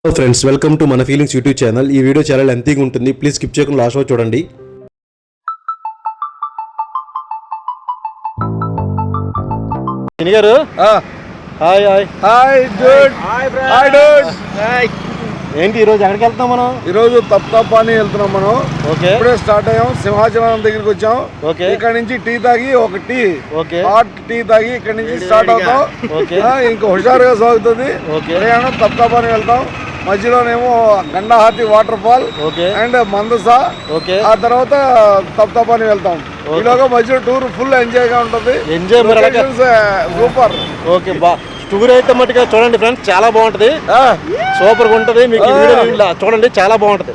Hello friends, welcome to మన feelings YouTube channel. ఈ video చాలా లెంతీగా ఉంటుంది, ప్లీజ్ స్కిప్ చేయకుండా లాస్ట్ వరకు చూడండి. గారు hi hi hi Dude. Hi Dude. ఏంటి ఈరోజు ఎక్కడికి వెళ్తాం మనం? ఈరోజు తప్తపాని వెళ్తున్నాం మనం. ఓకే, ఇప్పుడే స్టార్ట్ అయ్యాం. సింహాచలం దగ్గరికి వచ్చాం. ఓకే, ఇక్కడ నుంచి టీ తాగి ఒక టీ, ఓకే, హాట్ టీ తాగి ఇక్కడ నుంచి స్టార్ట్ అవుతాం. ఓకే, ఇంకా హుషారుగా సాగుతుంది. ఓకే, ప్రయాణం తప్తపాని వెళ్తాం. మధ్యలోనేమో గండాహాతి వాటర్ ఫాల్ అండ్ మందస, ఆ తర్వాత తప్తపాని వెళ్తాం. ఈలోగా మధ్యలో టూర్ ఫుల్ ఎంజాయ్ గా ఉంటుంది. సూపర్. ఓకే, టూర్ అయితే మట్టుగా చూడండి ఫ్రెండ్స్, చాలా బాగుంటది, సూపర్ గా ఉంటది. మీకు చూడండి, చాలా బాగుంటది.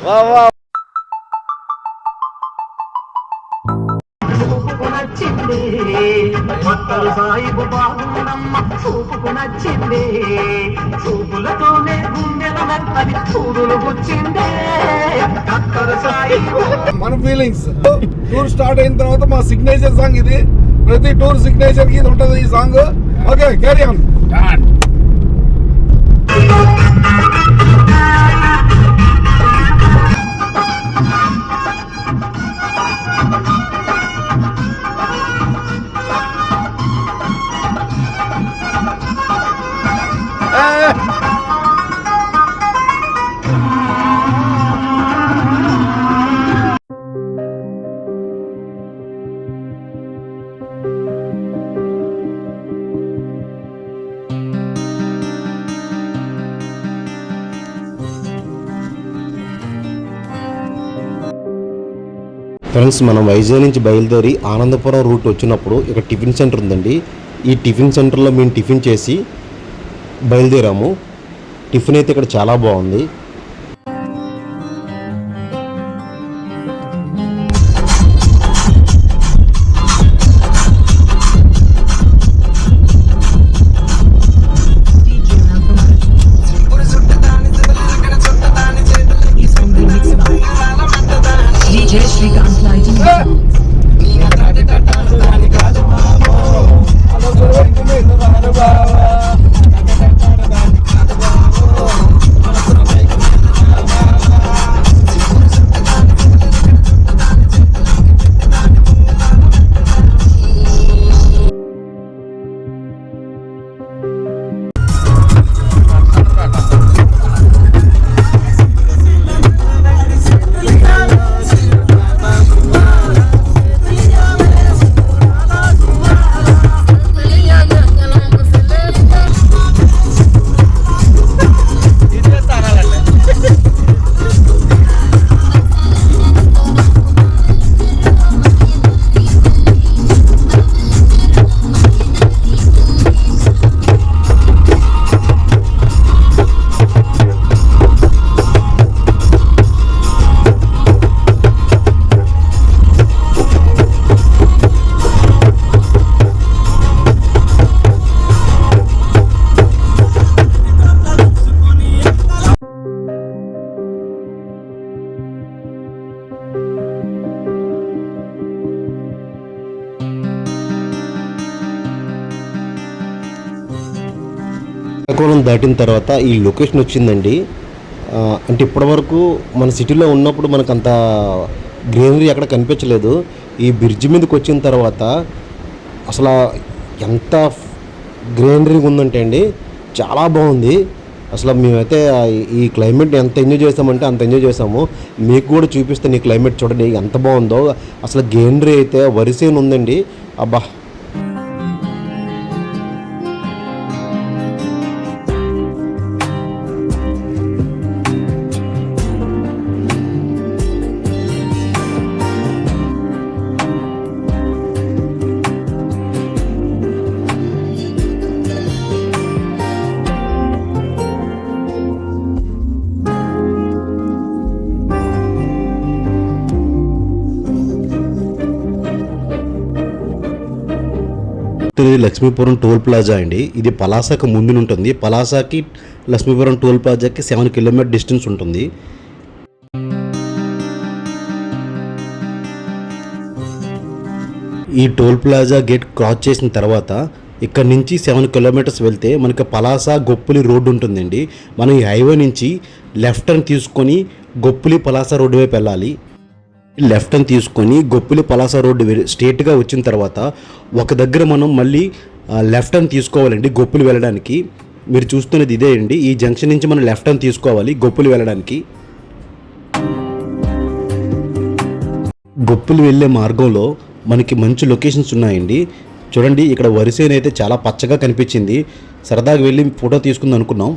మన ఫీలింగ్స్ టూర్ స్టార్ట్ అయిన తర్వాత మా సిగ్నేచర్ సాంగ్ ఇది. ప్రతి టూర్ సిగ్నేచర్ కి ఇది ఉంటది ఈ song. Okay, carry on. Friends, మనం వైజాగ్ నుంచి బయలుదేరి ఆనందపురం రూట్ వచ్చినప్పుడు ఇక్కడ టిఫిన్ సెంటర్ ఉందండి. ఈ టిఫిన్ సెంటర్లో మేము టిఫిన్ చేసి బయలుదేరాము. టిఫిన్ అయితే ఇక్కడ చాలా బాగుంది. శ్రీకాకుళం దాటిన తర్వాత ఈ లొకేషన్ వచ్చిందండి. అంటే ఇప్పటివరకు మన సిటీలో ఉన్నప్పుడు మనకు అంత గ్రీనరీ ఎక్కడ కనిపించలేదు. ఈ బ్రిడ్జ్ మీదకి వచ్చిన తర్వాత అసలు ఎంత గ్రీనరీ ఉందంటే అండి, చాలా బాగుంది. అసలు మేమైతే ఈ క్లైమేట్ ఎంత ఎంజాయ్ చేస్తామంటే అంత ఎంజాయ్ చేసాము. మీకు కూడా చూపిస్తాను. ఈ క్లైమేట్ చూడండి ఎంత బాగుందో. అసలు గ్రీనరీ అయితే వరిసేను ఉందండి. అబ్బా, లక్ష్మీపురం టోల్ ప్లాజా అండి. ఇది పలాసకి ముందు ఉంటుంది. పలాసకి లక్ష్మీపురం టోల్ ప్లాజాకి 7 కిలోమీటర్ డిస్టెన్స్ ఉంటుంది. ఈ టోల్ ప్లాజా గేట్ క్రాస్ చేసిన తర్వాత ఇక్కడ నుంచి 7 కిలోమీటర్స్ వెళ్తే మనకి పలాస గొప్పులి రోడ్డు ఉంటుందండి. మనం ఈ హైవే నుంచి లెఫ్ట్ టర్న్ తీసుకొని గొప్పులి పలాస రోడ్డు వైపు వెళ్ళాలి. లెఫ్ట్ టర్న్ తీసుకొని గొప్పులి పలాస రోడ్డు స్ట్రేట్గా వచ్చిన తర్వాత ఒక దగ్గర మనం మళ్ళీ లెఫ్ట్ టర్న్ తీసుకోవాలండి గొప్పులి వెళ్ళడానికి. మీరు చూస్తున్నది ఇదే అండి. ఈ జంక్షన్ నుంచి మనం లెఫ్ట్ టర్న్ తీసుకోవాలి గొప్పులి వెళ్ళడానికి. గొప్పులు వెళ్ళే మార్గంలో మనకి మంచి లొకేషన్స్ ఉన్నాయండి. చూడండి, ఇక్కడ వరిసేను అయితే చాలా పచ్చగా కనిపించింది. సరదాగా వెళ్ళి ఫోటో తీసుకుందాం అనుకున్నాం.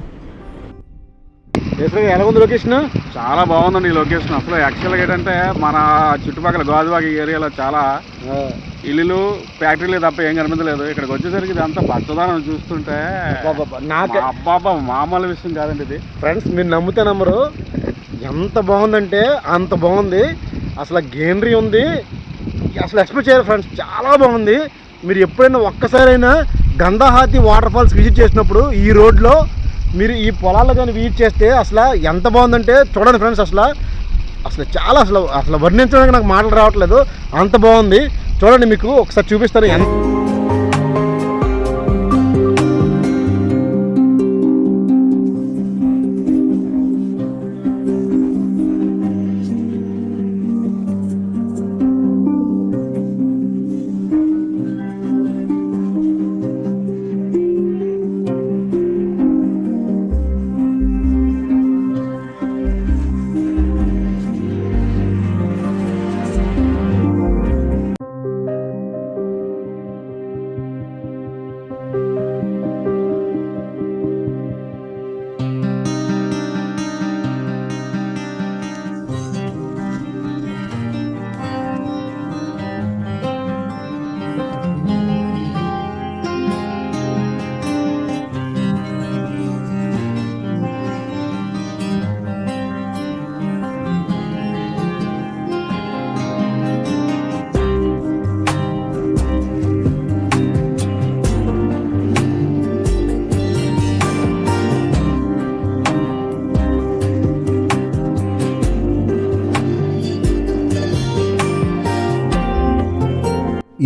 ఎలా ఉంది లొకేషన్? చాలా బాగుందండి ఈ లొకేషన్. అసలు యాక్చువల్గా ఏంటంటే మన చుట్టుపక్కల గాజువాక ఏరియాలో చాలా ఇల్లులు ఫ్యాక్టరీలు తప్ప ఏం కనిపించలేదు. ఇక్కడికి వచ్చేసరికి ఇదంతా పచ్చదనం చూస్తుంటే నాకు అబ్బాబా మామూలు విషయం కాదండి ఇది. ఫ్రెండ్స్, మీరు నమ్ముతే నమ్మరు, ఎంత బాగుందంటే అంత బాగుంది. అసలు గ్రీనరీ ఉంది, అసలు ఎక్స్పెక్ట్ చేయరు ఫ్రెండ్స్, చాలా బాగుంది. మీరు ఎప్పుడైనా ఒక్కసారైనా గంధాహాతి వాటర్ ఫాల్స్ విజిట్ చేసినప్పుడు ఈ రోడ్లో మీరు ఈ పొలాల్లో కానీ విజిట్ చేస్తే అసలు ఎంత బాగుందంటే చూడండి ఫ్రెండ్స్. అసలు చాలా అసలు వర్ణించడానికి నాకు మాటలు రావట్లేదు, అంత బాగుంది. చూడండి, మీకు ఒకసారి చూపిస్తాను.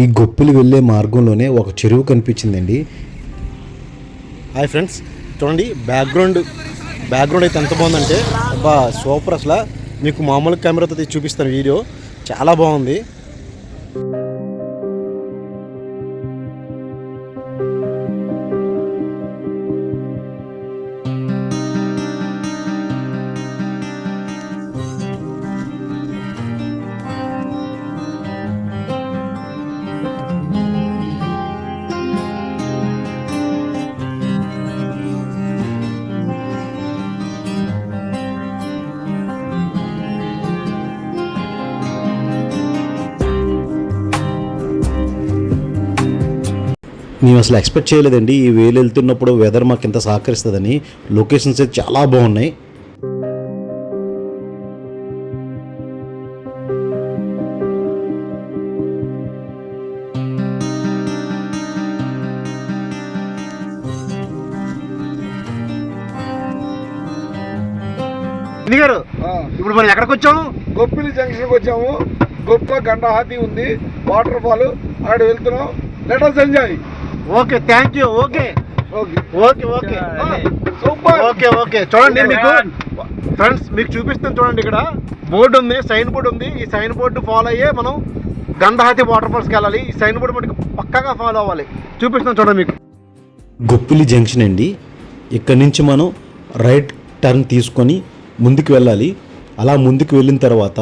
ఈ గొప్పులు వెళ్ళే మార్గంలోనే ఒక చెరువు కనిపించిందండి. హాయ్ ఫ్రెండ్స్, చూడండి బ్యాక్గ్రౌండ్ అయితే ఎంత బాగుందంటే అబ్బా సూపర్. అసలు మీకు మామూలు కెమెరాతో తీసి చూపిస్తాను వీడియో, చాలా బాగుంది. మేము అసలు ఎక్స్పెక్ట్ చేయలేదండి ఈ వేలు వెళ్తున్నప్పుడు వెదర్ మాకు ఇంత సహకరిస్తుందని. లొకేషన్స్ అయితే చాలా బాగున్నాయి. గారు, ఇప్పుడు మనం ఎక్కడికి వచ్చాము? గొప్పిలి జంక్షన్కి వచ్చాము. గొప్ప గండాహాతి ఉంది, వాటర్ ఫాల్, అక్కడ వెళ్తున్నాం. Let us enjoy. Okay, thank you. Okay okay okay super. Okay చూడండి, మీకు ఫ్రెండ్స్ మీకు చూపిస్తాను. చూడండి, ఇక్కడ బోర్డు ఉంది, సైన్ బోర్డు ఉంది. ఈ సైన్ బోర్డు ఫాలో అయ్యే మనం గంధాహాతి వాటర్ ఫాల్స్కి వెళ్ళాలి. ఈ సైన్ బోర్డు మనకి పక్కాగా ఫాలో అవ్వాలి. చూపిస్తాను చూడండి మీకు. గొప్పిలి జంక్షన్ అండి. ఇక్కడ నుంచి మనం రైట్ టర్న్ తీసుకొని ముందుకు వెళ్ళాలి. అలా ముందుకు వెళ్ళిన తర్వాత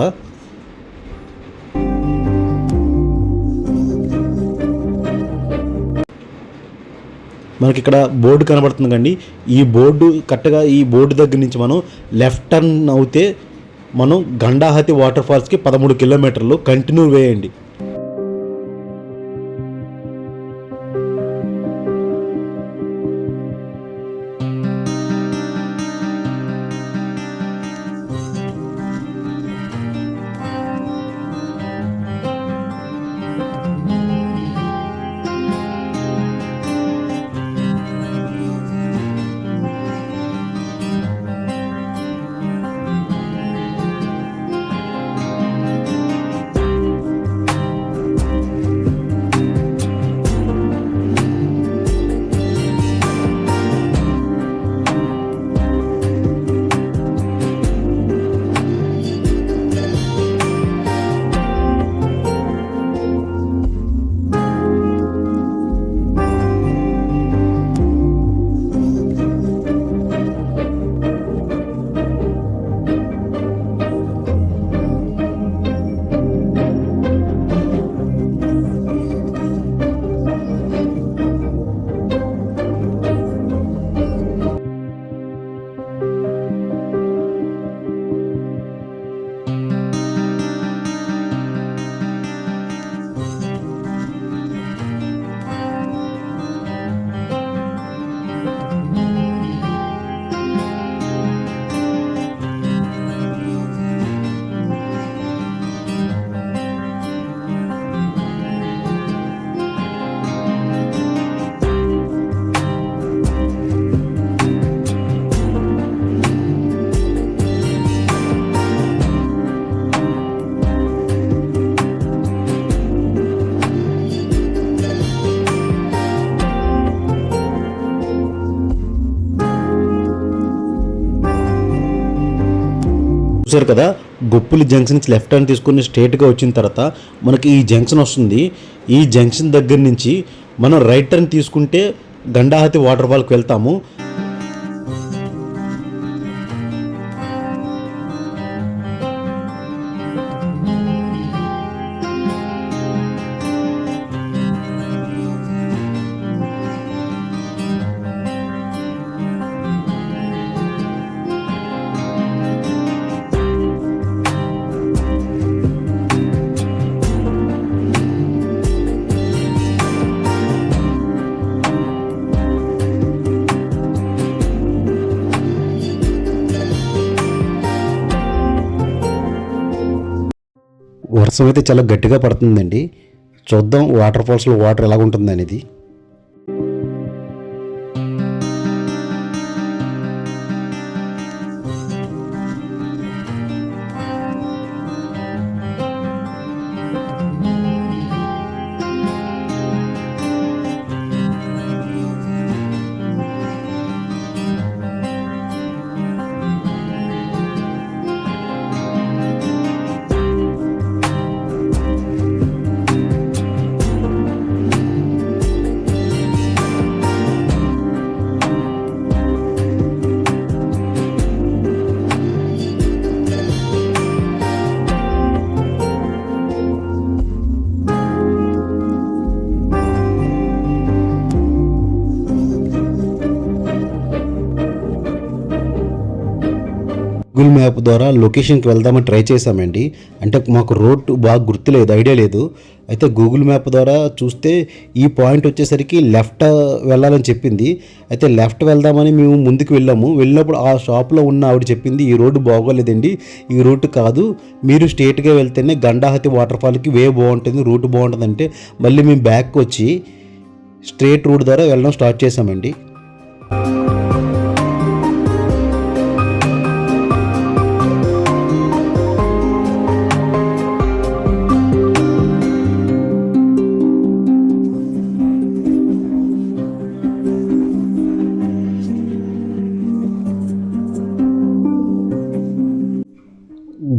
మనకి ఇక్కడ బోర్డు కనబడుతుంది కండి. ఈ బోర్డు కరెక్ట్గా ఈ బోర్డు దగ్గర నుంచి మనం లెఫ్ట్ టర్న్ అవుతే మనం గండాహాతి వాటర్ ఫాల్స్కి 13 కిలోమీటర్లు కంటిన్యూ వేయండి. చూసారు కదా, గొప్పులి జంక్షన్ నుంచి లెఫ్ట్ హ్యాండ్ తీసుకుని స్ట్రేట్గా వచ్చిన తర్వాత మనకి ఈ జంక్షన్ వస్తుంది. ఈ జంక్షన్ దగ్గర నుంచి మనం రైట్ టర్న్ తీసుకుంటే గండాహతి వాటర్ ఫాల్కి వెళ్తాము. వర్షం అయితే చాలా గట్టిగా పడుతుందండి. చూద్దాం వాటర్ ఫాల్స్లో వాటర్ ఎలా ఉంటుంది అనేది. గూగుల్ మ్యాప్ ద్వారా లొకేషన్కి వెళ్దామని ట్రై చేశామండి. అంటే మాకు రోడ్ బాగా గుర్తులేదు, ఐడియా లేదు. అయితే గూగుల్ మ్యాప్ ద్వారా చూస్తే ఈ పాయింట్ వచ్చేసరికి లెఫ్ట్ వెళ్ళాలని చెప్పింది. అయితే లెఫ్ట్ వెళ్దామని మేము ముందుకు వెళ్ళినప్పుడు ఆ షాప్లో ఉన్న ఆవిడ చెప్పింది, ఈ రోడ్డు బాగోలేదండి, ఈ రూట్ కాదు, మీరు స్ట్రేట్గా వెళ్తేనే గండాహతి వాటర్ ఫాల్కి వే బాగుంటుంది, రూట్ బాగుంటుంది. అంటే మళ్ళీ మేము బ్యాక్ వచ్చి స్ట్రేట్ రూట్ ద్వారా వెళ్ళడం స్టార్ట్ చేసామండి.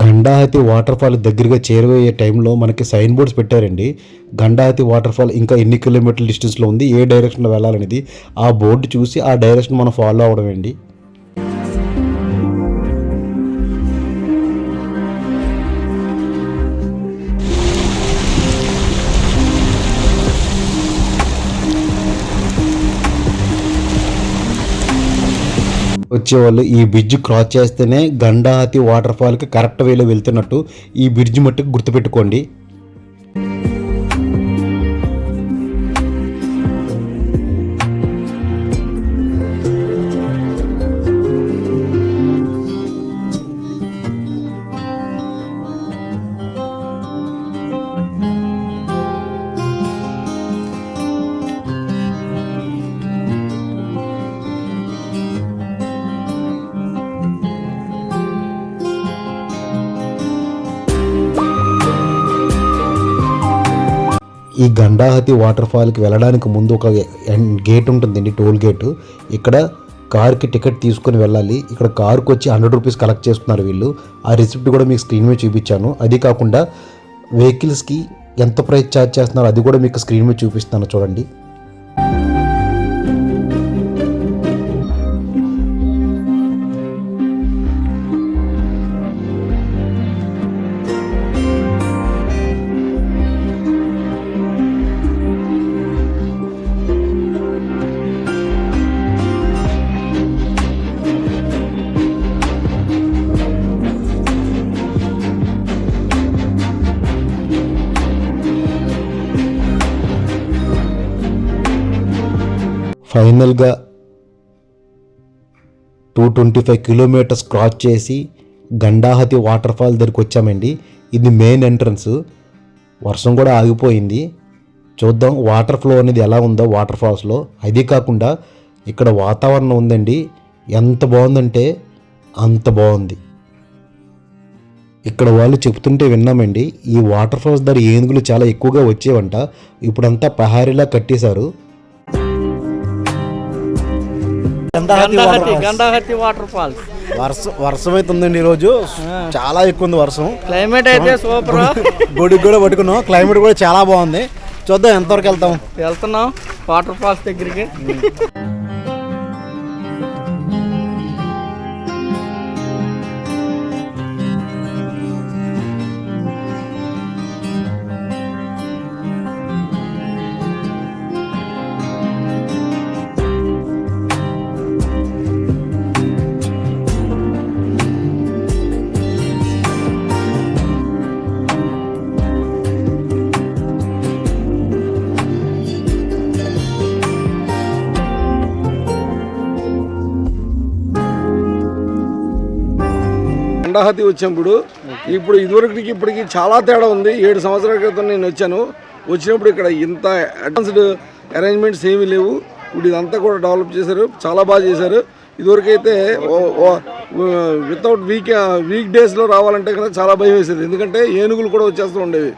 గండాహతి వాటర్ ఫాల్ దగ్గరగా చేరువయ్యే టైంలో మనకి సైన్ బోర్డ్స్ పెట్టారండి. గండాహతి వాటర్ ఫాల్ ఇంకా ఎన్ని కిలోమీటర్ల డిస్టెన్స్లో ఉంది, ఏ డైరెక్షన్లో వెళ్ళాలనేది ఆ బోర్డు చూసి ఆ డైరెక్షన్ మనం ఫాలో అవడం అండి. వచ్చేవాళ్ళు ఈ బ్రిడ్జ్ క్రాస్ చేస్తేనే గండాహతి వాటర్ ఫాల్కి కరెక్ట్ వేలో వెళ్తున్నట్టు ఈ బ్రిడ్జ్ మట్టుకు గుర్తుపెట్టుకోండి. ఈ గండాహతి వాటర్ ఫాల్కి వెళ్ళడానికి ముందు ఒక గేట్ ఉంటుందండి, టోల్ గేటు. ఇక్కడ కార్కి టికెట్ తీసుకొని వెళ్ళాలి. ఇక్కడ కార్కి వచ్చి 100 రూపీస్ కలెక్ట్ చేస్తున్నారు వీళ్ళు. ఆ రిసిప్ట్ కూడా మీకు స్క్రీన్ మీద చూపించాను. అది కాకుండా వెహికల్స్కి ఎంత ప్రైస్ ఛార్జ్ చేస్తున్నారో అది కూడా మీకు స్క్రీన్ మీద చూపిస్తాను, చూడండి. ఫైనల్గా 225 కిలోమీటర్స్ క్రాస్ చేసి గండాహతి వాటర్ ఫాల్ దగ్గరికి వచ్చామండి. ఇది మెయిన్ ఎంట్రన్స్. వర్షం కూడా ఆగిపోయింది. చూద్దాం వాటర్ ఫ్లో అనేది ఎలా ఉందో వాటర్ ఫాల్స్లో. అది కాకుండా ఇక్కడ వాతావరణం ఉందండి, ఎంత బాగుందంటే అంత బాగుంది. ఇక్కడ వాళ్ళు చెప్తుంటే విన్నామండి, ఈ వాటర్ ఫాల్స్ దగ్గర ఏనుగులు చాలా ఎక్కువగా వచ్చేవంట. ఇప్పుడంతా ప్రహారీలా కట్టేశారు. గండాహతి వాటర్ ఫాల్స్ వర్షం అయితే ఉందండి ఈరోజు, చాలా ఎక్కువ ఉంది వర్షం. క్లైమేట్ అయితే సూపర్. గొడుగు కూడా పట్టుకున్నాం, క్లైమేట్ కూడా చాలా బాగుంది. చూద్దాం ఎంతవరకు వెళ్తున్నాం వాటర్ ఫాల్స్ దగ్గరికి. గండాహతి వచ్చినప్పుడు ఇప్పుడు ఇదివరకుకి ఇప్పటికి చాలా తేడా ఉంది. 7 సంవత్సరాల క్రితం నేను వచ్చినప్పుడు ఇక్కడ ఇంత అడ్వాన్స్డ్ అరేంజ్మెంట్స్ ఏమీ లేవు. ఇప్పుడు ఇదంతా కూడా డెవలప్ చేశారు, చాలా బాగా చేశారు. ఇదివరకైతే వితౌట్ వీక్ డేస్లో రావాలంటే కనుక చాలా భయం వేసేది, ఎందుకంటే ఏనుగులు కూడా వచ్చేస్తూ ఉండేవి.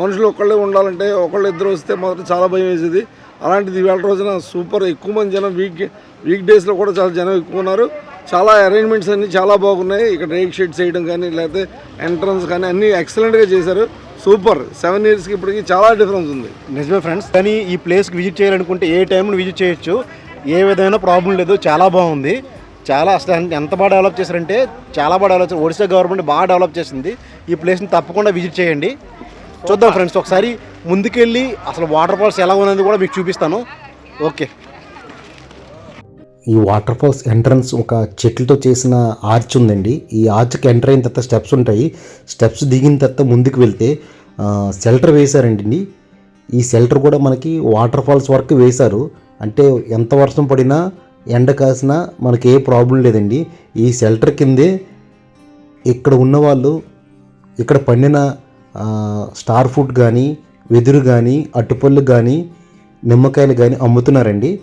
మనుషులు ఒక్కళ్ళే ఉండాలంటే ఒకళ్ళు ఇద్దరు వస్తే మాత్రం చాలా భయం వేసేది. అలాంటిది ఇవాళ రోజున సూపర్, ఎక్కువ మంది జనం వీక్ డేస్లో కూడా చాలా జనం ఎక్కువ ఉన్నారు. చాలా అరేంజ్మెంట్స్ అన్నీ చాలా బాగున్నాయి. ఇక్కడ రేక్ షెడ్స్ వేయడం కానీ లేకపోతే ఎంట్రన్స్ కానీ అన్నీ ఎక్సలెంట్గా చేశారు. సూపర్. 7 ఇయర్స్కి ఇప్పటికి చాలా డిఫరెన్స్ ఉంది. నిజమే ఫ్రెండ్స్, కానీ ఈ ప్లేస్కి విజిట్ చేయాలనుకుంటే ఏ టైంలో విజిట్ చేయొచ్చు, ఏ విధమైన ప్రాబ్లం లేదు. చాలా బాగుంది, చాలా అసలు ఎంత బాగా డెవలప్ చేశారంటే చాలా బాగా డెవలప్ చేశారు. ఒడిశా గవర్నమెంట్ బాగా డెవలప్ చేసింది. ఈ ప్లేస్ని తప్పకుండా విజిట్ చేయండి. చూద్దాం ఫ్రెండ్స్, ఒకసారి ముందుకెళ్ళి అసలు వాటర్ ఫాల్స్ ఎలా ఉన్నది కూడా మీకు చూపిస్తాను. ఓకే. ఈ వాటర్ ఫాల్స్ ఎంట్రన్స్ ఒక చెట్లతో చేసిన ఆర్చ్ ఉందండి. ఈ ఆర్చ్కి ఎంటర్ అయిన తర్వాత స్టెప్స్ ఉంటాయి. స్టెప్స్ దిగిన తర్వాత ముందుకు వెళ్తే షెల్టర్ వేశారండి. ఈ షెల్టర్ కూడా మనకి వాటర్ ఫాల్స్ వరకు వేశారు. అంటే ఎంత వర్షం పడినా ఎండ కాసినా మనకి ఏ ప్రాబ్లం లేదండి. ఈ షెల్టర్ కిందే ఇక్కడ ఉన్నవాళ్ళు ఇక్కడ పండిన స్టార్ ఫ్రూట్ కానీ, వెదురు కానీ, అట్టుపళ్ళు కానీ, నిమ్మకాయలు కానీ అమ్ముతున్నారండి.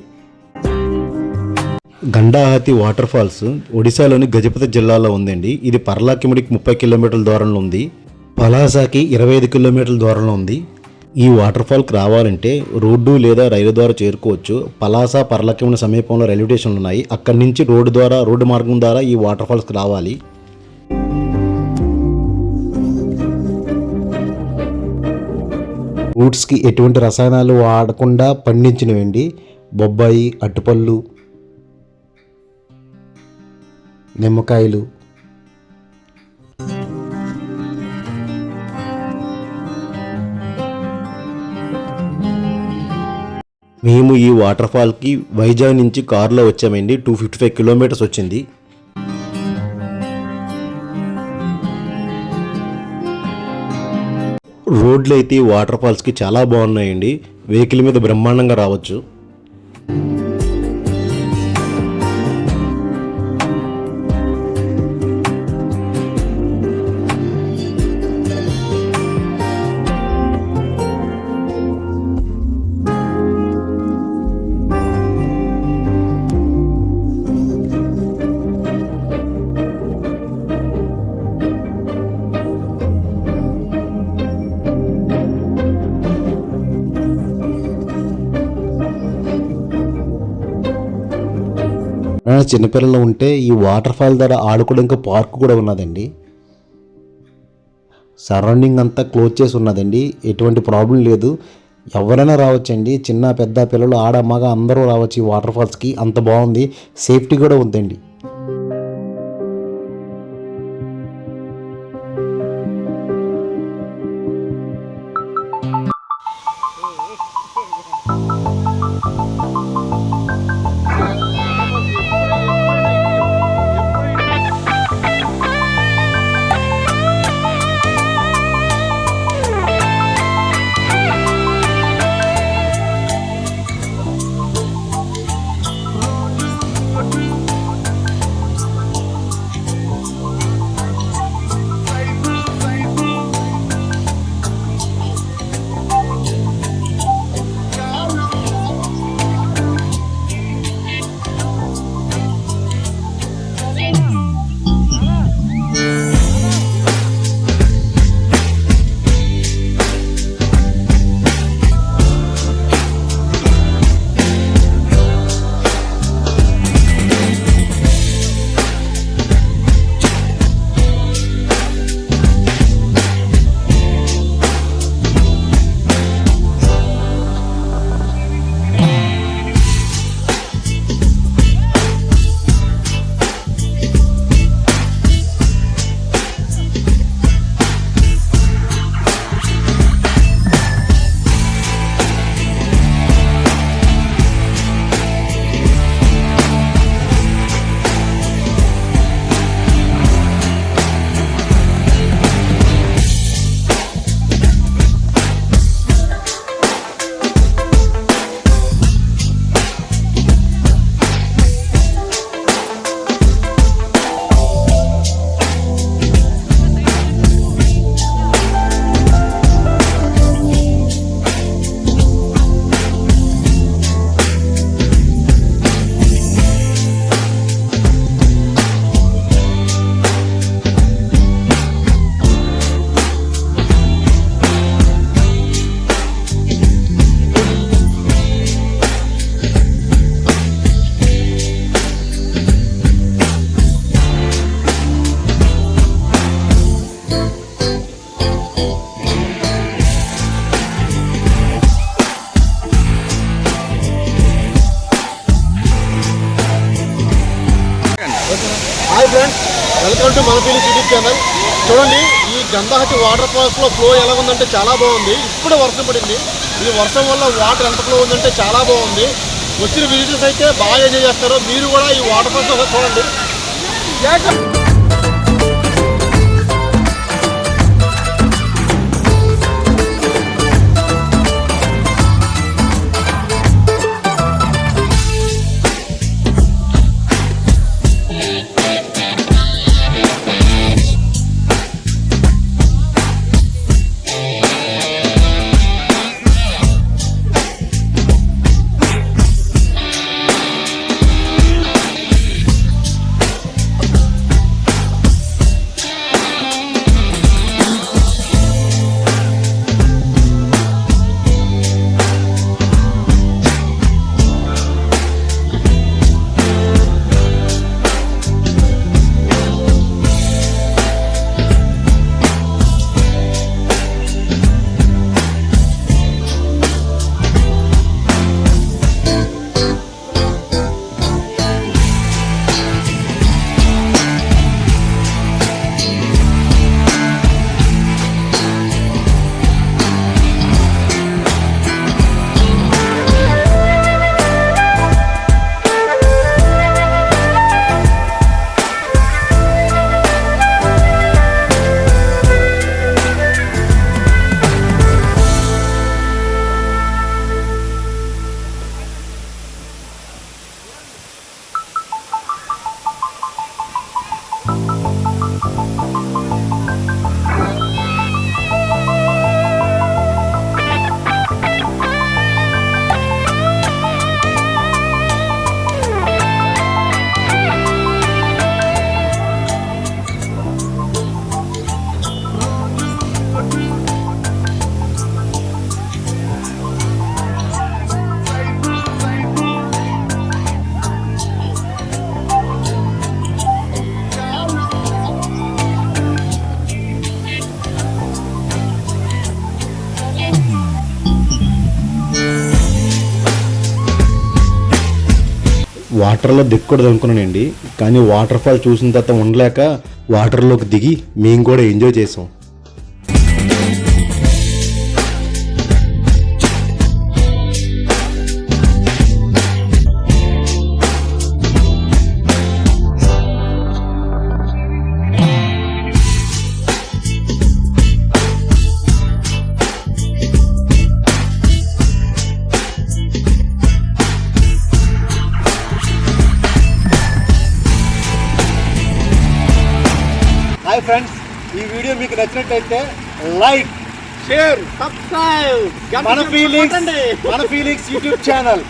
గండాహతి వాటర్ ఫాల్స్ ఒడిశాలోని గజపతి జిల్లాలో ఉందండి. ఇది పర్లాకిముడికి 30 కిలోమీటర్ల దూరంలో ఉంది. పలాసాకి 25 కిలోమీటర్ల దూరంలో ఉంది. ఈ వాటర్ ఫాల్కి రావాలంటే రోడ్డు లేదా రైలు ద్వారా చేరుకోవచ్చు. పలాస పర్లాకిముడి సమీపంలో రైల్వే స్టేషన్లు ఉన్నాయి. అక్కడి నుంచి రోడ్డు మార్గం ద్వారా ఈ వాటర్ ఫాల్స్కి రావాలి. ఫ్రూట్స్కి ఎటువంటి రసాయనాలు వాడకుండా పండించినవండి. బొబ్బాయి, అట్టుపళ్ళు, నిమ్మకాయలు. మేము ఈ వాటర్ ఫాల్కి వైజాగ్ నుంచి కారులో వచ్చామండి. 255 కిలోమీటర్స్ వచ్చింది. రోడ్లు అయితే వాటర్ ఫాల్స్కి చాలా బాగున్నాయండి. వెహికల్ మీద బ్రహ్మాండంగా రావచ్చు. చిన్నపిల్లలు ఉంటే ఈ వాటర్ ఫాల్ ద్వారా ఆడుకోవడానికి పార్క్ కూడా ఉన్నదండి. సరౌండింగ్ అంతా క్లోజ్ చేసి ఉన్నదండి. ఎటువంటి ప్రాబ్లం లేదు, ఎవరైనా రావచ్చండి. చిన్న పెద్ద పిల్లలు, ఆడ మగ అందరూ రావచ్చు ఈ వాటర్ ఫాల్స్కి. అంత బాగుంది, సేఫ్టీ కూడా ఉందండి. YouTube channel. చూడండి ఈ గంధాహతి వాటర్ ఫాల్స్లో ఫ్లో ఎలా ఉందంటే చాలా బాగుంది. ఇప్పుడే వర్షం పడింది. ఈ వర్షం వల్ల వాటర్ ఎంత ఫ్లో ఉందంటే చాలా బాగుంది. వచ్చిన విజిటర్స్ అయితే బాగా ఎంజాయ్ చేస్తారు. మీరు కూడా ఈ వాటర్ ఫాల్స్ ఒకసారి చూడండి. వాటర్లో దిక్కకూడదు అనుకున్నానండి, కానీ వాటర్ ఫాల్ చూసిన తర్వాత ఉండలేక వాటర్లోకి దిగి మేము కూడా ఎంజాయ్ చేసాం. హాయ్ ఫ్రెండ్స్, ఈ వీడియో మీకు నచ్చినట్టయితే లైక్, షేర్, సబ్స్క్రైబ్ మన ఫీలింగ్స్ యూట్యూబ్ ఛానల్.